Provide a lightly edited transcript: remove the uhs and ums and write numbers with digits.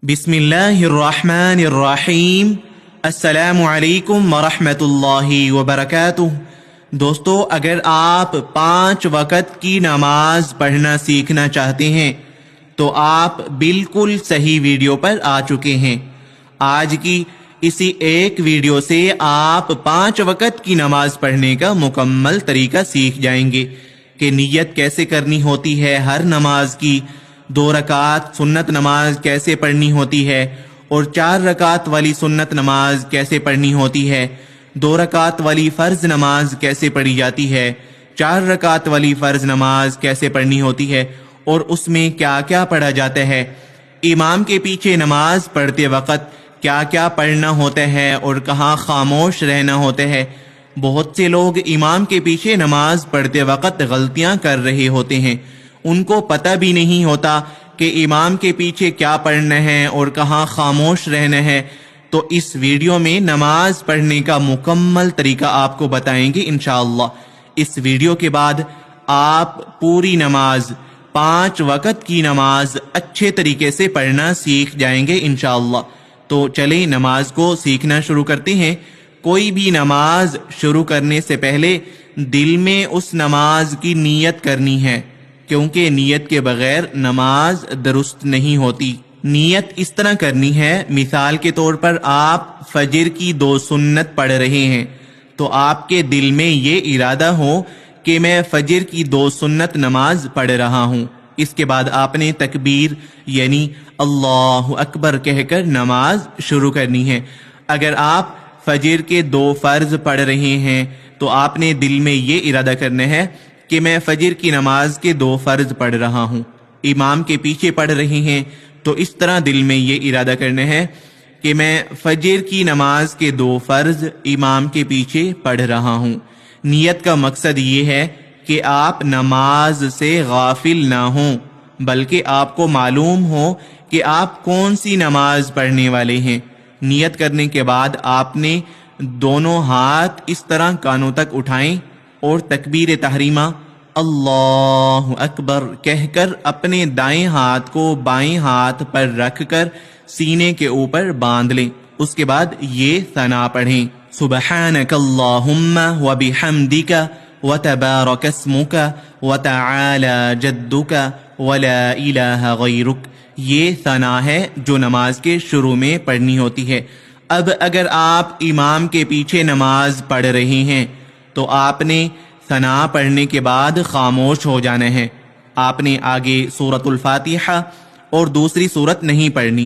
बिस्मिल्लाहिर्रहमानिर्रहीम। अस्सलामु अलैकुम वरहमतुल्लाहि वबरकातुह। दोस्तों, अगर आप 5 वक़्त की नमाज पढ़ना सीखना चाहते हैं तो आप बिल्कुल सही वीडियो पर आ चुके हैं। आज की इसी एक वीडियो से आप 5 वक़्त की नमाज पढ़ने का मुकम्मल तरीका सीख जाएंगे कि नियत कैसे करनी होती है हर नमाज की, 2 रकात सुन्नत नमाज कैसे पढ़नी होती है और 4 रकात वाली सुन्नत नमाज कैसे पढ़नी होती है, 2 रकात वाली फ़र्ज नमाज कैसे पढ़ी जाती है, 4 रकात वाली फ़र्ज नमाज कैसे पढ़नी होती है और उसमें क्या क्या पढ़ा जाता है, इमाम के पीछे नमाज पढ़ते वक़्त क्या क्या पढ़ना होता है और कहाँ खामोश रहना होता है। बहुत से लोग इमाम के पीछे नमाज पढ़ते वक़्त गलतियाँ कर रहे होते हैं, उनको पता भी नहीं होता कि इमाम के पीछे क्या पढ़ना है और कहाँ खामोश रहना है। तो इस वीडियो में नमाज पढ़ने का मुकम्मल तरीका आपको बताएंगे इंशाअल्लाह। इस वीडियो के बाद आप पूरी नमाज 5 वक़्त की नमाज अच्छे तरीके से पढ़ना सीख जाएंगे इंशाअल्लाह। तो चलें नमाज को सीखना शुरू करते हैं। कोई भी नमाज शुरू करने से पहले दिल में उस नमाज की नीयत करनी है, क्योंकि नीयत के बगैर नमाज दुरुस्त नहीं होती। नीयत इस तरह करनी है, मिसाल के तौर पर आप फजर की 2 सुन्नत पढ़ रहे हैं तो आपके दिल में ये इरादा हो कि मैं फजर की 2 सुन्नत नमाज पढ़ रहा हूँ। इसके बाद आपने तकबीर यानी अल्लाहु अकबर कहकर नमाज शुरू करनी है। अगर आप फजर के 2 फ़र्ज पढ़ रहे हैं तो आपने दिल में ये इरादा करना है कि मैं फजर की नमाज के 2 फ़र्ज पढ़ रहा हूँ। इमाम के पीछे पढ़ रहे हैं तो इस तरह दिल में ये इरादा करना है कि मैं फजर की नमाज के 2 फ़र्ज इमाम के पीछे पढ़ रहा हूँ। नियत का मकसद ये है कि आप नमाज से गाफिल ना हों, बल्कि आपको मालूम हो कि आप कौन सी नमाज पढ़ने वाले हैं। नियत करने के बाद आपने दोनों हाथ इस तरह कानों तक उठाएं और तकबीर तहरीमा अल्लाहु अकबर कहकर अपने दाएं हाथ को बाएं हाथ पर रखकर सीने के ऊपर बांध लें। उसके बाद ये सना पढ़ें, सुब्हानकल्लाहुम्मा व बिहम्दिका व तबारक अस्मुका व तआला जद्दुका व ला इलाहा गैरुक। ये सना है जो नमाज के शुरू में पढ़नी होती है। अब अगर आप इमाम के पीछे नमाज पढ़ रहे हैं तो आपने सना पढ़ने के बाद खामोश हो जाना है। आपने आगे सूरतुल फातिहा और दूसरी सूरत नहीं पढ़नी।